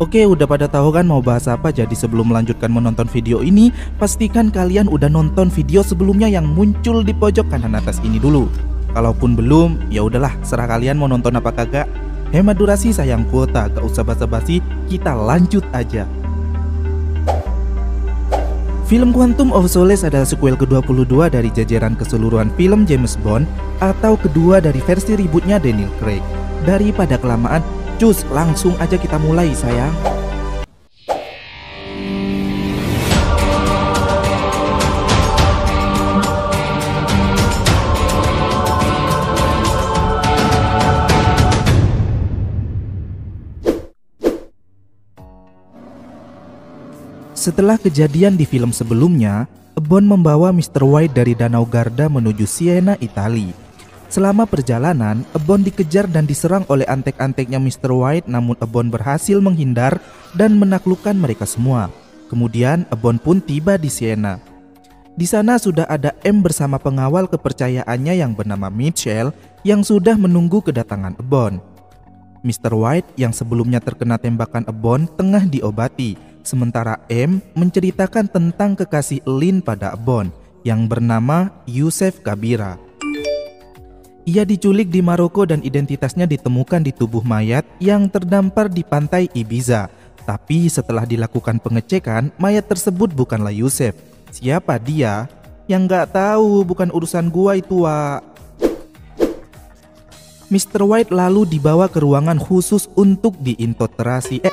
Oke, udah pada tahu kan mau bahas apa? Jadi sebelum melanjutkan menonton video ini, pastikan kalian udah nonton video sebelumnya yang muncul di pojok kanan atas ini dulu. Kalaupun belum, ya udahlah, serah kalian mau nonton apa kagak. Hemat durasi, sayang kuota, gak usah basa-basi, kita lanjut aja. Film Quantum of Solace adalah sequel ke-22 dari jajaran keseluruhan film James Bond atau kedua dari versi rebootnya Daniel Craig. Daripada kelamaan, cus, langsung aja kita mulai sayang. Setelah kejadian di film sebelumnya, Bond membawa Mr. White dari Danau Garda menuju Siena, Italia. Selama perjalanan, Bond dikejar dan diserang oleh antek-anteknya Mr. White, namun Bond berhasil menghindar dan menaklukkan mereka semua. Kemudian Bond pun tiba di Siena. Di sana sudah ada M bersama pengawal kepercayaannya yang bernama Mitchell yang sudah menunggu kedatangan Bond. Mr. White yang sebelumnya terkena tembakan Bond tengah diobati. Sementara M menceritakan tentang kekasih Lin pada Bond yang bernama Yusef Kabira. Ia diculik di Maroko dan identitasnya ditemukan di tubuh mayat yang terdampar di pantai Ibiza. Tapi setelah dilakukan pengecekan, mayat tersebut bukanlah Yusef. Siapa dia? Yang gak tahu, bukan urusan gua itu, Wak. Mr. White lalu dibawa ke ruangan khusus untuk diintoterasi.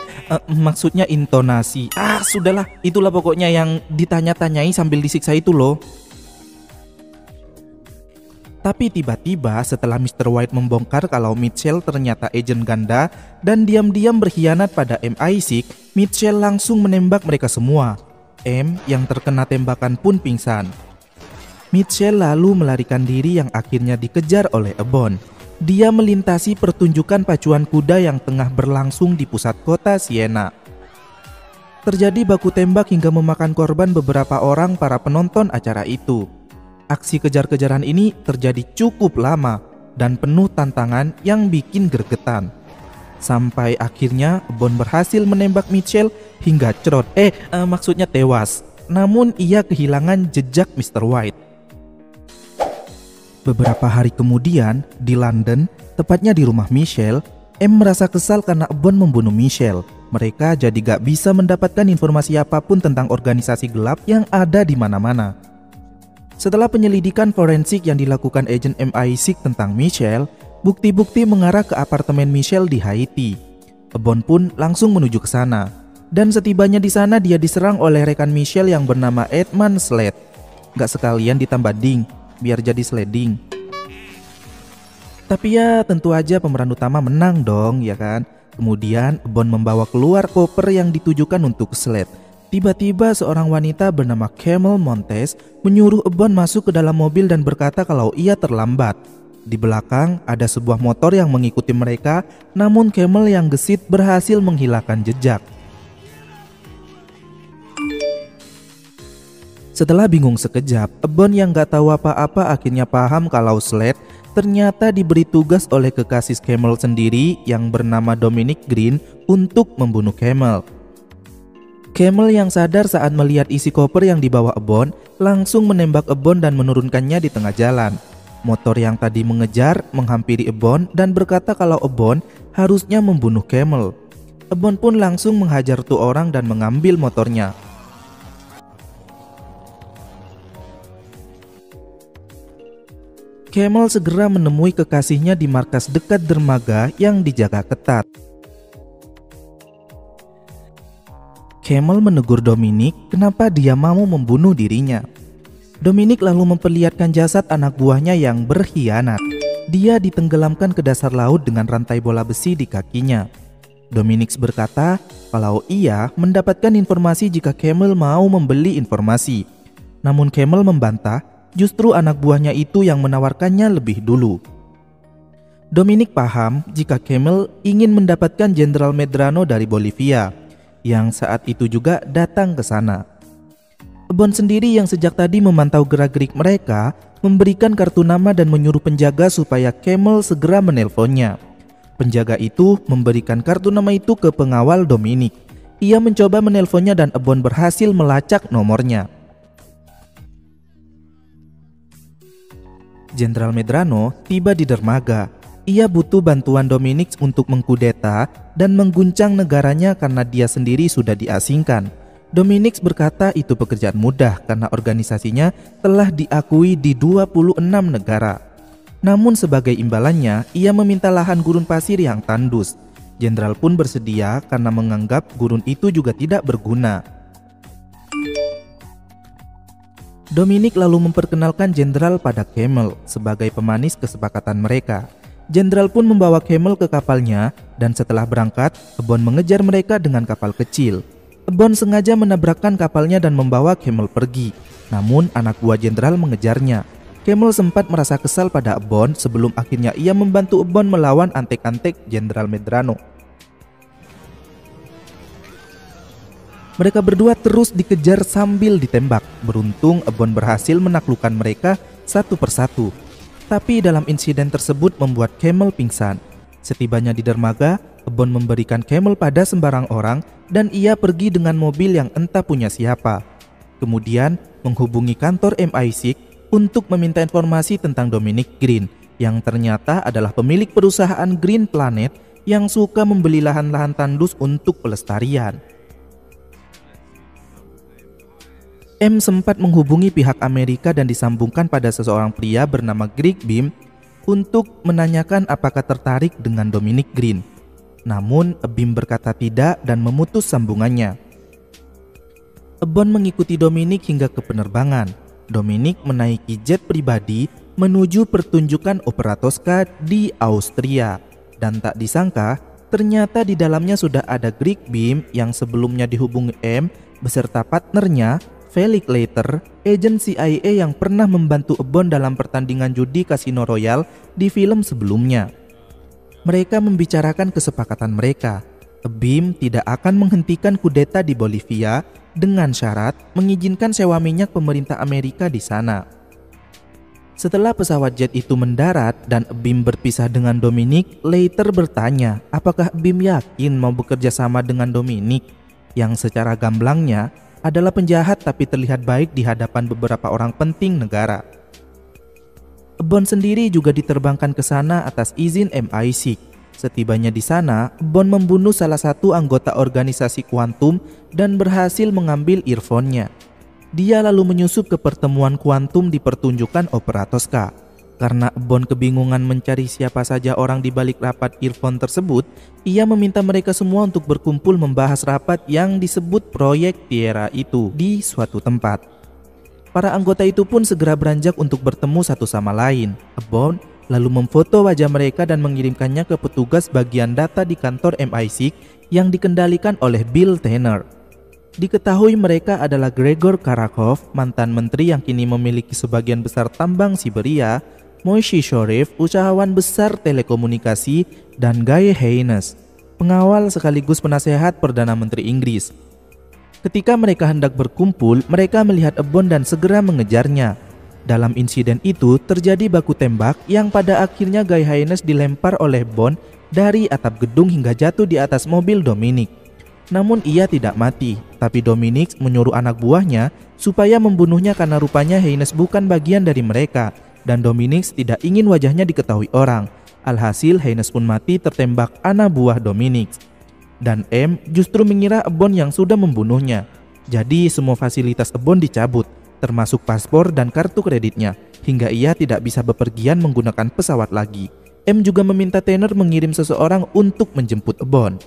Maksudnya intonasi. Sudahlah, itulah pokoknya yang ditanya-tanyai sambil disiksa itu loh. Tapi tiba-tiba setelah Mr. White membongkar kalau Mitchell ternyata agen ganda dan diam-diam berkhianat pada MI6, Mitchell langsung menembak mereka semua. M yang terkena tembakan pun pingsan. Mitchell lalu melarikan diri yang akhirnya dikejar oleh Bond. Dia melintasi pertunjukan pacuan kuda yang tengah berlangsung di pusat kota Siena. Terjadi baku tembak hingga memakan korban beberapa orang para penonton acara itu. Aksi kejar-kejaran ini terjadi cukup lama dan penuh tantangan yang bikin gregetan. Sampai akhirnya Bond berhasil menembak Mitchell hingga cerot, maksudnya tewas. Namun ia kehilangan jejak Mr. White. Beberapa hari kemudian, di London, tepatnya di rumah Michelle, M merasa kesal karena Bond membunuh Michelle. Mereka jadi gak bisa mendapatkan informasi apapun tentang organisasi gelap yang ada di mana-mana. Setelah penyelidikan forensik yang dilakukan agen MI6 tentang Michelle, bukti-bukti mengarah ke apartemen Michelle di Haiti. Bond pun langsung menuju ke sana. Dan setibanya di sana dia diserang oleh rekan Michelle yang bernama Edmund Slade. Gak sekalian ditambah ding, biar jadi sliding. Tapi ya tentu aja pemeran utama menang dong, ya kan? Kemudian Bond membawa keluar koper yang ditujukan untuk Slade. Tiba-tiba seorang wanita bernama Camille Montes menyuruh Bond masuk ke dalam mobil dan berkata kalau ia terlambat. Di belakang ada sebuah motor yang mengikuti mereka, namun Camille yang gesit berhasil menghilangkan jejak. Setelah bingung sekejap, Bond yang gak tahu apa-apa akhirnya paham kalau Slade ternyata diberi tugas oleh kekasih Camille sendiri yang bernama Dominic Green untuk membunuh Camille. Camille yang sadar saat melihat isi koper yang dibawa Bond langsung menembak Bond dan menurunkannya di tengah jalan. Motor yang tadi mengejar menghampiri Bond dan berkata kalau Bond harusnya membunuh Camille. Bond pun langsung menghajar tuh orang dan mengambil motornya. Camille segera menemui kekasihnya di markas dekat dermaga yang dijaga ketat. Camille menegur Dominic kenapa dia mau membunuh dirinya. Dominic lalu memperlihatkan jasad anak buahnya yang berkhianat. Dia ditenggelamkan ke dasar laut dengan rantai bola besi di kakinya. Dominic berkata kalau ia mendapatkan informasi jika Camille mau membeli informasi. Namun Camille membantah justru anak buahnya itu yang menawarkannya lebih dulu. Dominic paham jika Camille ingin mendapatkan Jenderal Medrano dari Bolivia, yang saat itu juga datang ke sana. Bond sendiri yang sejak tadi memantau gerak-gerik mereka, memberikan kartu nama dan menyuruh penjaga supaya Camille segera menelponnya. Penjaga itu memberikan kartu nama itu ke pengawal Dominic. Ia mencoba menelponnya dan Ebon berhasil melacak nomornya. Jenderal Medrano tiba di dermaga. Ia butuh bantuan Dominic untuk mengkudeta dan mengguncang negaranya karena dia sendiri sudah diasingkan. Dominic berkata itu pekerjaan mudah karena organisasinya telah diakui di 26 negara. Namun sebagai imbalannya, ia meminta lahan gurun pasir yang tandus. Jenderal pun bersedia karena menganggap gurun itu juga tidak berguna. Dominic lalu memperkenalkan Jenderal pada Camel sebagai pemanis kesepakatan mereka. Jenderal pun membawa Camel ke kapalnya dan setelah berangkat, Ebon mengejar mereka dengan kapal kecil. Ebon sengaja menabrakkan kapalnya dan membawa Camel pergi. Namun anak buah Jenderal mengejarnya. Camel sempat merasa kesal pada Ebon sebelum akhirnya ia membantu Ebon melawan antek-antek Jenderal Medrano. Mereka berdua terus dikejar sambil ditembak. Beruntung Ebon berhasil menaklukkan mereka satu persatu. Tapi dalam insiden tersebut membuat Camel pingsan. Setibanya di dermaga, Ebon memberikan Camel pada sembarang orang dan ia pergi dengan mobil yang entah punya siapa. Kemudian menghubungi kantor MI6 untuk meminta informasi tentang Dominic Green yang ternyata adalah pemilik perusahaan Green Planet yang suka membeli lahan-lahan tandus untuk pelestarian. M sempat menghubungi pihak Amerika dan disambungkan pada seseorang pria bernama Greg Beam untuk menanyakan apakah tertarik dengan Dominic Green. Namun Beam berkata tidak dan memutus sambungannya. Ebon mengikuti Dominic hingga ke penerbangan. Dominic menaiki jet pribadi menuju pertunjukan opera Tosca di Austria. Dan tak disangka, ternyata di dalamnya sudah ada Greg Beam yang sebelumnya dihubungi M beserta partnernya Felix Leiter, agen CIA yang pernah membantu Ebon dalam pertandingan judi Casino Royale di film sebelumnya. Mereka membicarakan kesepakatan mereka. Beam tidak akan menghentikan kudeta di Bolivia dengan syarat mengizinkan sewa minyak pemerintah Amerika di sana. Setelah pesawat jet itu mendarat dan Beam berpisah dengan Dominic, Leiter bertanya apakah Beam yakin mau bekerja sama dengan Dominic yang secara gamblangnya adalah penjahat tapi terlihat baik di hadapan beberapa orang penting negara. Ebon sendiri juga diterbangkan ke sana atas izin MI6. Setibanya di sana, Ebon membunuh salah satu anggota organisasi kuantum dan berhasil mengambil earphone-nya. Dia lalu menyusup ke pertemuan kuantum di pertunjukan opera Tosca. Karena Ebon kebingungan mencari siapa saja orang di balik rapat earphone tersebut, ia meminta mereka semua untuk berkumpul membahas rapat yang disebut proyek Tierra itu di suatu tempat. Para anggota itu pun segera beranjak untuk bertemu satu sama lain. Ebon lalu memfoto wajah mereka dan mengirimkannya ke petugas bagian data di kantor MI6 yang dikendalikan oleh Bill Tanner. Diketahui mereka adalah Gregor Karakov, mantan menteri yang kini memiliki sebagian besar tambang Siberia, Moishe Sharif, usahawan besar telekomunikasi, dan Guy Haynes, pengawal sekaligus penasehat Perdana Menteri Inggris. Ketika mereka hendak berkumpul, mereka melihat Ebon dan segera mengejarnya. Dalam insiden itu terjadi baku tembak yang pada akhirnya Guy Haynes dilempar oleh Ebon dari atap gedung hingga jatuh di atas mobil Dominic. Namun ia tidak mati, tapi Dominic menyuruh anak buahnya supaya membunuhnya karena rupanya Haynes bukan bagian dari mereka. Dan Dominic tidak ingin wajahnya diketahui orang. Alhasil Haynes pun mati tertembak anak buah Dominic. Dan M justru mengira Ebon yang sudah membunuhnya. Jadi semua fasilitas Ebon dicabut, termasuk paspor dan kartu kreditnya, hingga ia tidak bisa bepergian menggunakan pesawat lagi. M juga meminta Tanner mengirim seseorang untuk menjemput Ebon.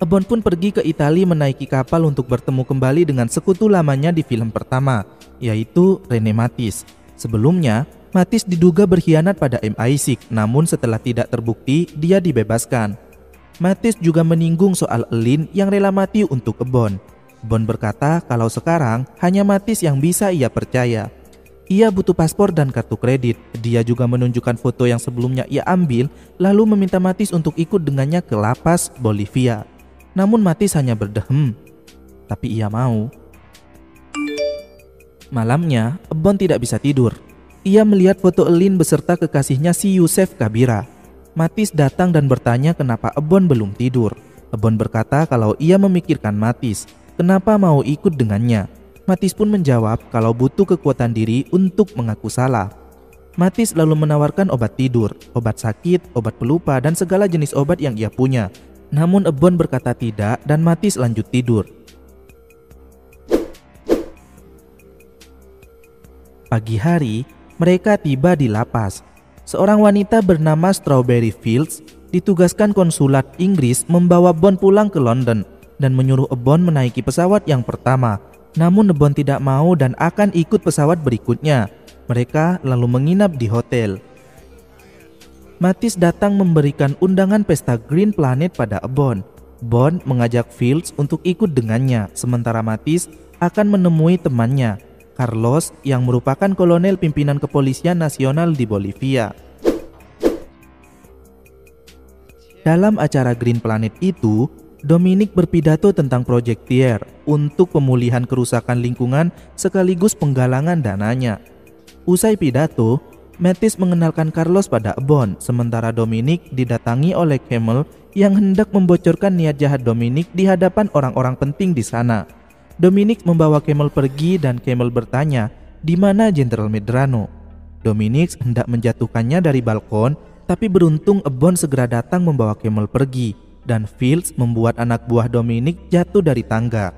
Ebon pun pergi ke Italia menaiki kapal untuk bertemu kembali dengan sekutu lamanya di film pertama, yaitu René Mathis. Sebelumnya, Mathis diduga berkhianat pada MI6, namun setelah tidak terbukti, dia dibebaskan. Mathis juga menyinggung soal Elin yang rela mati untuk Ebon. Ebon berkata kalau sekarang hanya Mathis yang bisa ia percaya. Ia butuh paspor dan kartu kredit. Dia juga menunjukkan foto yang sebelumnya ia ambil, lalu meminta Mathis untuk ikut dengannya ke lapas Bolivia. Namun Mathis hanya berdehem, tapi ia mau. Malamnya, Ebon tidak bisa tidur. Ia melihat foto Elin beserta kekasihnya si Yusef Kabira. Mattis datang dan bertanya kenapa Ebbon belum tidur. Ebbon berkata kalau ia memikirkan Mattis, kenapa mau ikut dengannya. Mattis pun menjawab kalau butuh kekuatan diri untuk mengaku salah. Mattis lalu menawarkan obat tidur, obat sakit, obat pelupa, dan segala jenis obat yang ia punya. Namun Ebbon berkata tidak dan Mattis lanjut tidur. Pagi hari, mereka tiba di lapas. Seorang wanita bernama Strawberry Fields ditugaskan konsulat Inggris membawa Ebbon pulang ke London dan menyuruh Ebbon menaiki pesawat yang pertama. Namun Ebbon tidak mau dan akan ikut pesawat berikutnya. Mereka lalu menginap di hotel. Mattis datang memberikan undangan pesta Green Planet pada Ebbon. Ebbon mengajak Fields untuk ikut dengannya, sementara Mattis akan menemui temannya, Carlos, yang merupakan kolonel pimpinan kepolisian nasional di Bolivia. Dalam acara Green Planet itu, Dominic berpidato tentang Project Tier untuk pemulihan kerusakan lingkungan sekaligus penggalangan dananya. Usai pidato, Mattis mengenalkan Carlos pada Ebbon, sementara Dominic didatangi oleh Camel yang hendak membocorkan niat jahat Dominic di hadapan orang-orang penting di sana. Dominic membawa Camel pergi dan Camel bertanya, di mana Jenderal Medrano? Dominic hendak menjatuhkannya dari balkon, tapi beruntung Ebbon segera datang membawa Camel pergi, dan Fields membuat anak buah Dominic jatuh dari tangga.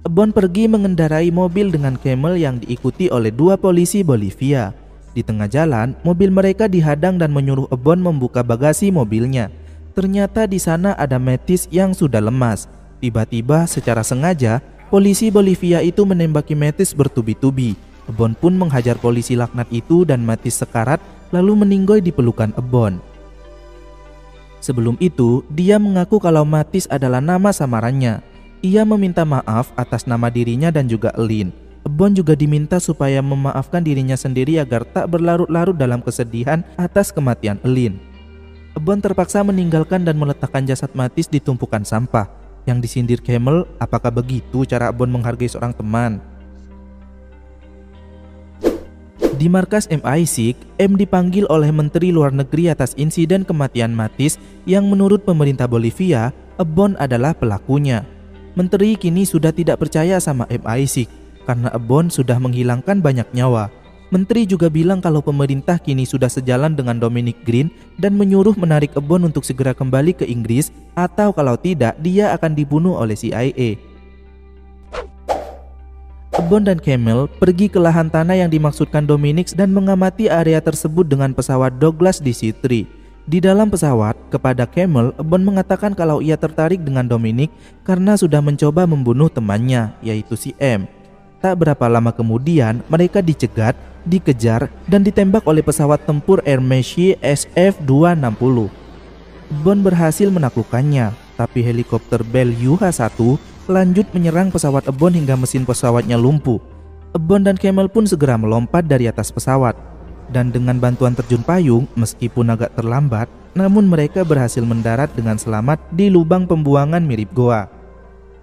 Ebbon pergi mengendarai mobil dengan Camel yang diikuti oleh 2 polisi Bolivia. Di tengah jalan, mobil mereka dihadang dan menyuruh Ebbon membuka bagasi mobilnya. Ternyata di sana ada Mattis yang sudah lemas. Tiba-tiba secara sengaja, polisi Bolivia itu menembaki Mattis bertubi-tubi. Ebbon pun menghajar polisi laknat itu dan Mattis sekarat lalu meninggoy di pelukan Ebbon. Sebelum itu, dia mengaku kalau Mattis adalah nama samarannya. Ia meminta maaf atas nama dirinya dan juga Elin. Ebbon juga diminta supaya memaafkan dirinya sendiri agar tak berlarut-larut dalam kesedihan atas kematian Elin. Ebbon terpaksa meninggalkan dan meletakkan jasad Mattis di tumpukan sampah. Yang disindir Camel, apakah begitu cara Ebbon menghargai seorang teman? Di markas MI6, M dipanggil oleh Menteri Luar Negeri atas insiden kematian Mattis yang menurut pemerintah Bolivia, Ebbon adalah pelakunya. Menteri kini sudah tidak percaya sama MI6 karena Ebbon sudah menghilangkan banyak nyawa. Menteri juga bilang kalau pemerintah kini sudah sejalan dengan Dominic Green dan menyuruh menarik Ebbon untuk segera kembali ke Inggris atau kalau tidak dia akan dibunuh oleh CIA. Ebbon dan Camel pergi ke lahan tanah yang dimaksudkan Dominic dan mengamati area tersebut dengan pesawat Douglas DC-3. Di dalam pesawat, kepada Camel, Ebbon mengatakan kalau ia tertarik dengan Dominic karena sudah mencoba membunuh temannya, yaitu si M. Tak berapa lama kemudian, mereka dicegat, dikejar, dan ditembak oleh pesawat tempur Air Mercy SF-260. Ebbon berhasil menaklukkannya, tapi helikopter Bell UH-1 lanjut menyerang pesawat Ebbon hingga mesin pesawatnya lumpuh. Ebbon dan Camel pun segera melompat dari atas pesawat. Dan dengan bantuan terjun payung, meskipun agak terlambat, namun mereka berhasil mendarat dengan selamat di lubang pembuangan mirip goa.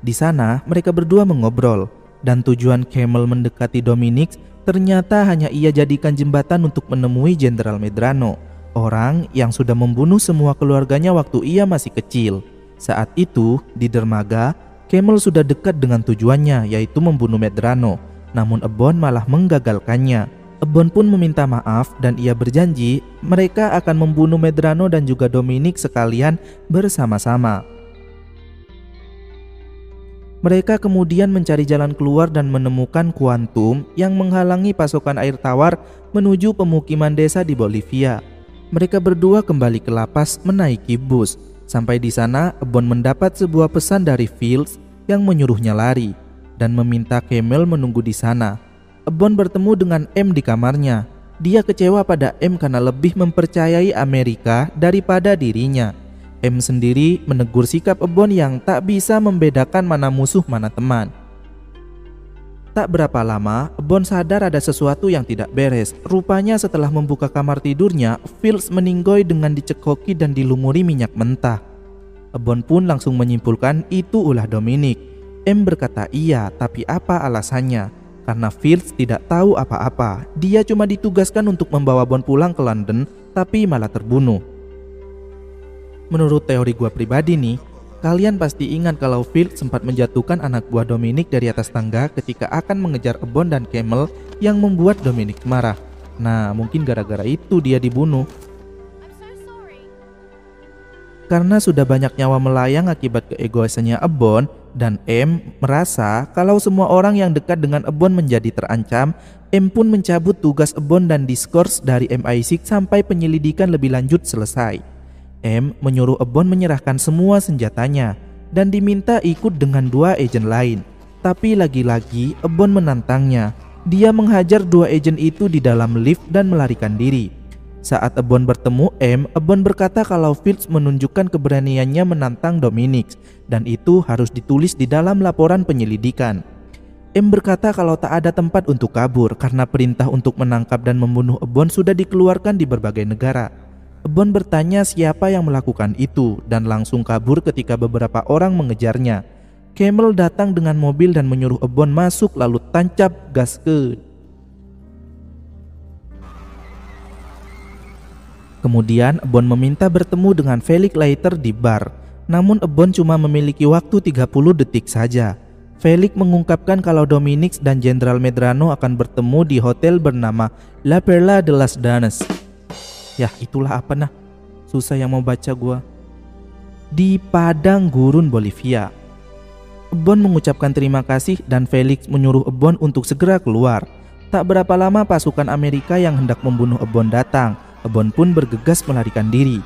Di sana, mereka berdua mengobrol, dan tujuan Camel mendekati Dominic ternyata hanya ia jadikan jembatan untuk menemui Jenderal Medrano, orang yang sudah membunuh semua keluarganya waktu ia masih kecil. Saat itu, di dermaga, Camel sudah dekat dengan tujuannya, yaitu membunuh Medrano, namun Ebbon malah menggagalkannya. Ebbon pun meminta maaf dan ia berjanji mereka akan membunuh Medrano dan juga Dominic sekalian bersama-sama. Mereka kemudian mencari jalan keluar dan menemukan Quantum yang menghalangi pasokan air tawar menuju pemukiman desa di Bolivia. Mereka berdua kembali ke lapas menaiki bus. Sampai di sana, Ebbon mendapat sebuah pesan dari Fields yang menyuruhnya lari dan meminta Camel menunggu di sana. Ebbon bertemu dengan M di kamarnya. Dia kecewa pada M karena lebih mempercayai Amerika daripada dirinya. M sendiri menegur sikap Ebbon yang tak bisa membedakan mana musuh mana teman. Tak berapa lama, Ebbon sadar ada sesuatu yang tidak beres. Rupanya setelah membuka kamar tidurnya, Fields meninggoy dengan dicekoki dan dilumuri minyak mentah. Ebbon pun langsung menyimpulkan itu ulah Dominic. M berkata iya, tapi apa alasannya? Karena Fields tidak tahu apa-apa. Dia cuma ditugaskan untuk membawa Ebbon pulang ke London, tapi malah terbunuh. Menurut teori gua pribadi nih, kalian pasti ingat kalau Field sempat menjatuhkan anak buah Dominic dari atas tangga ketika akan mengejar Ebon dan Camel yang membuat Dominic marah. Nah, mungkin gara-gara itu dia dibunuh. Karena sudah banyak nyawa melayang akibat keegoisannya Ebon, dan M merasa kalau semua orang yang dekat dengan Ebon menjadi terancam, M pun mencabut tugas Ebon dan Discourse dari MI6 sampai penyelidikan lebih lanjut selesai. M menyuruh Ebon menyerahkan semua senjatanya dan diminta ikut dengan 2 agen lain. Tapi lagi-lagi Ebon menantangnya. Dia menghajar 2 agen itu di dalam lift dan melarikan diri. Saat Ebon bertemu M, Ebon berkata kalau Fields menunjukkan keberaniannya menantang Dominic dan itu harus ditulis di dalam laporan penyelidikan. M berkata kalau tak ada tempat untuk kabur karena perintah untuk menangkap dan membunuh Ebon sudah dikeluarkan di berbagai negara. Ebon bertanya siapa yang melakukan itu dan langsung kabur ketika beberapa orang mengejarnya. Camel datang dengan mobil dan menyuruh Ebon masuk lalu tancap gas ke. Kemudian Ebon meminta bertemu dengan Felix Leiter di bar. Namun Ebon cuma memiliki waktu 30 detik saja. Felix mengungkapkan kalau Dominic dan Jenderal Medrano akan bertemu di hotel bernama La Perla de las Danes. Yah, itulah apa nah, susah yang mau baca gua. Di padang gurun Bolivia. Ebon mengucapkan terima kasih dan Felix menyuruh Ebon untuk segera keluar. Tak berapa lama pasukan Amerika yang hendak membunuh Ebon datang. Ebon pun bergegas melarikan diri.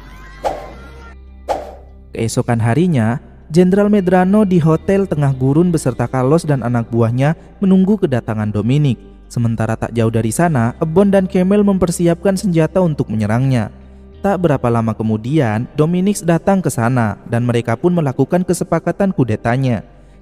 Keesokan harinya, Jenderal Medrano di hotel tengah gurun beserta Carlos dan anak buahnya menunggu kedatangan Dominic. Sementara tak jauh dari sana, Ebon dan Camel mempersiapkan senjata untuk menyerangnya. Tak berapa lama kemudian, Dominic datang ke sana dan mereka pun melakukan kesepakatan kudetanya.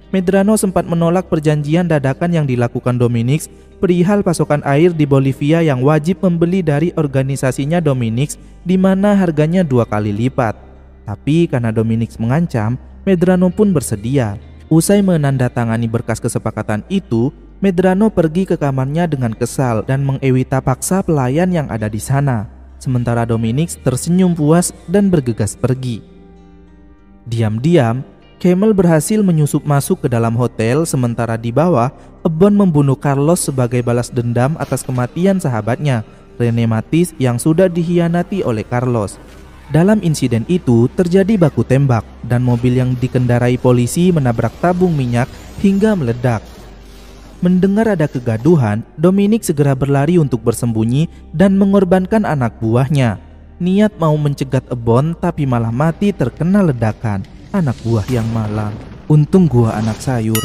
Medrano sempat menolak perjanjian dadakan yang dilakukan Dominic perihal pasokan air di Bolivia yang wajib membeli dari organisasinya Dominic di mana harganya 2 kali lipat. Tapi karena Dominic mengancam, Medrano pun bersedia. Usai menandatangani berkas kesepakatan itu, Medrano pergi ke kamarnya dengan kesal dan mengewita paksa pelayan yang ada di sana. Sementara Dominic tersenyum puas dan bergegas pergi. Diam-diam, Camel berhasil menyusup masuk ke dalam hotel, sementara di bawah, Ebon membunuh Carlos sebagai balas dendam atas kematian sahabatnya, Rene Matis, yang sudah dikhianati oleh Carlos. Dalam insiden itu terjadi baku tembak dan mobil yang dikendarai polisi menabrak tabung minyak hingga meledak. Mendengar ada kegaduhan, Dominic segera berlari untuk bersembunyi dan mengorbankan anak buahnya. Niat mau mencegat Ebon tapi malah mati terkena ledakan. Anak buah yang malang. Untung gua anak sayur.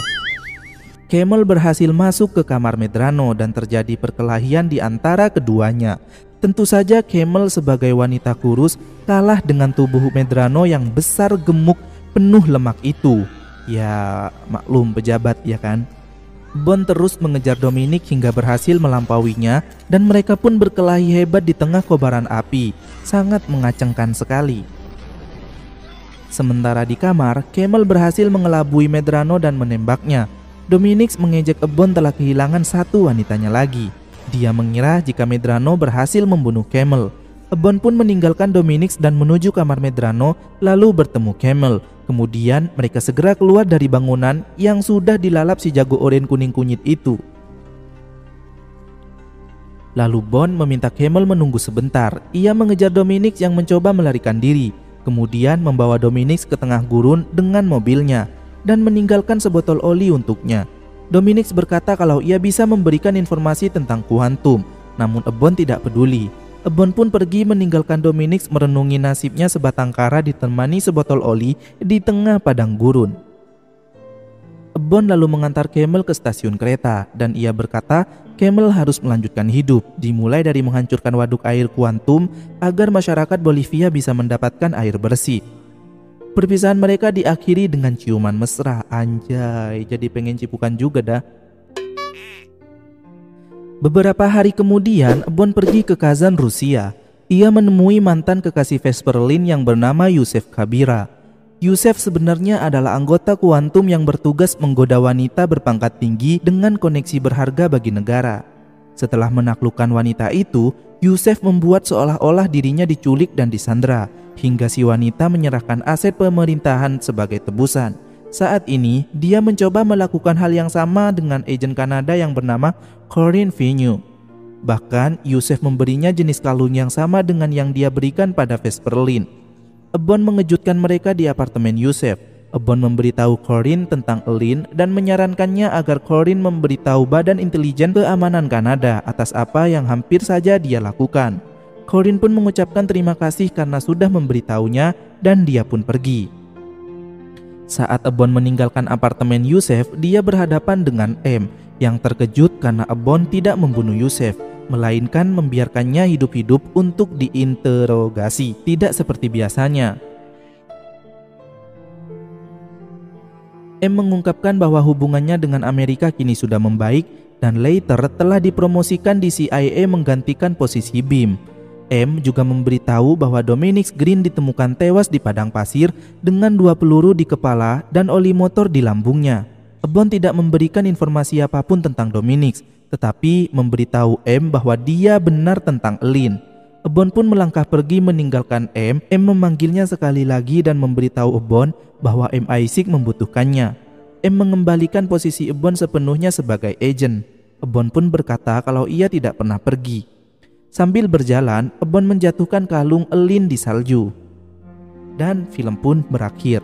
Camel berhasil masuk ke kamar Medrano dan terjadi perkelahian di antara keduanya. Tentu saja Camel sebagai wanita kurus kalah dengan tubuh Medrano yang besar gemuk penuh lemak itu. Ya maklum pejabat ya kan. Bon terus mengejar Dominic hingga berhasil melampauinya dan mereka pun berkelahi hebat di tengah kobaran api. Sangat mengacengkan sekali. Sementara di kamar, Camel berhasil mengelabui Medrano dan menembaknya. Dominic mengejek Ebon telah kehilangan satu wanitanya lagi. Dia mengira jika Medrano berhasil membunuh Camel. Ebon pun meninggalkan Dominic dan menuju kamar Medrano lalu bertemu Camel. Kemudian mereka segera keluar dari bangunan yang sudah dilalap si jago oren kuning kunyit itu. Lalu Bon meminta Camel menunggu sebentar. Ia mengejar Dominic yang mencoba melarikan diri. Kemudian membawa Dominic ke tengah gurun dengan mobilnya dan meninggalkan sebotol oli untuknya. Dominic berkata kalau ia bisa memberikan informasi tentang kuantum, namun Ebon tidak peduli. Ebon pun pergi meninggalkan Dominic merenungi nasibnya sebatang kara ditemani sebotol oli di tengah padang gurun. Ebon lalu mengantar Camel ke stasiun kereta dan ia berkata Camel harus melanjutkan hidup, dimulai dari menghancurkan waduk air kuantum agar masyarakat Bolivia bisa mendapatkan air bersih. Perpisahan mereka diakhiri dengan ciuman mesra. Anjay, jadi pengen cipukan juga dah. Beberapa hari kemudian, Ebon pergi ke Kazan, Rusia. Ia menemui mantan kekasih Vesperlin yang bernama Yusef Kabira. Yusef sebenarnya adalah anggota kuantum yang bertugas menggoda wanita berpangkat tinggi dengan koneksi berharga bagi negara. Setelah menaklukkan wanita itu, Yusef membuat seolah-olah dirinya diculik dan disandra. hingga si wanita menyerahkan aset pemerintahan sebagai tebusan. Saat ini, dia mencoba melakukan hal yang sama dengan agen Kanada yang bernama Corinne Vigneault. Bahkan, Yusef memberinya jenis kalung yang sama dengan yang dia berikan pada Vesper Lynd. Eban mengejutkan mereka di apartemen Yusef. Eban memberitahu Corinne tentang Lynd dan menyarankannya agar Corinne memberitahu Badan Intelijen Keamanan Kanada atas apa yang hampir saja dia lakukan. Corinne pun mengucapkan terima kasih karena sudah memberitahunya dan dia pun pergi. Saat Ebon meninggalkan apartemen Yusef, dia berhadapan dengan M yang terkejut karena Ebon tidak membunuh Yusef, melainkan membiarkannya hidup-hidup untuk diinterogasi, tidak seperti biasanya. M mengungkapkan bahwa hubungannya dengan Amerika kini sudah membaik dan later telah dipromosikan di CIA menggantikan posisi Bim. M juga memberitahu bahwa Dominic Green ditemukan tewas di padang pasir dengan 2 peluru di kepala dan oli motor di lambungnya. Ebon tidak memberikan informasi apapun tentang Dominic, tetapi memberitahu M bahwa dia benar tentang Lynd. Ebon pun melangkah pergi meninggalkan M. M memanggilnya sekali lagi dan memberitahu Ebon bahwa MI6 membutuhkannya. M mengembalikan posisi Ebon sepenuhnya sebagai agen. Ebon pun berkata kalau ia tidak pernah pergi. Sambil berjalan, Ebon menjatuhkan kalung Lynd di salju. Dan film pun berakhir.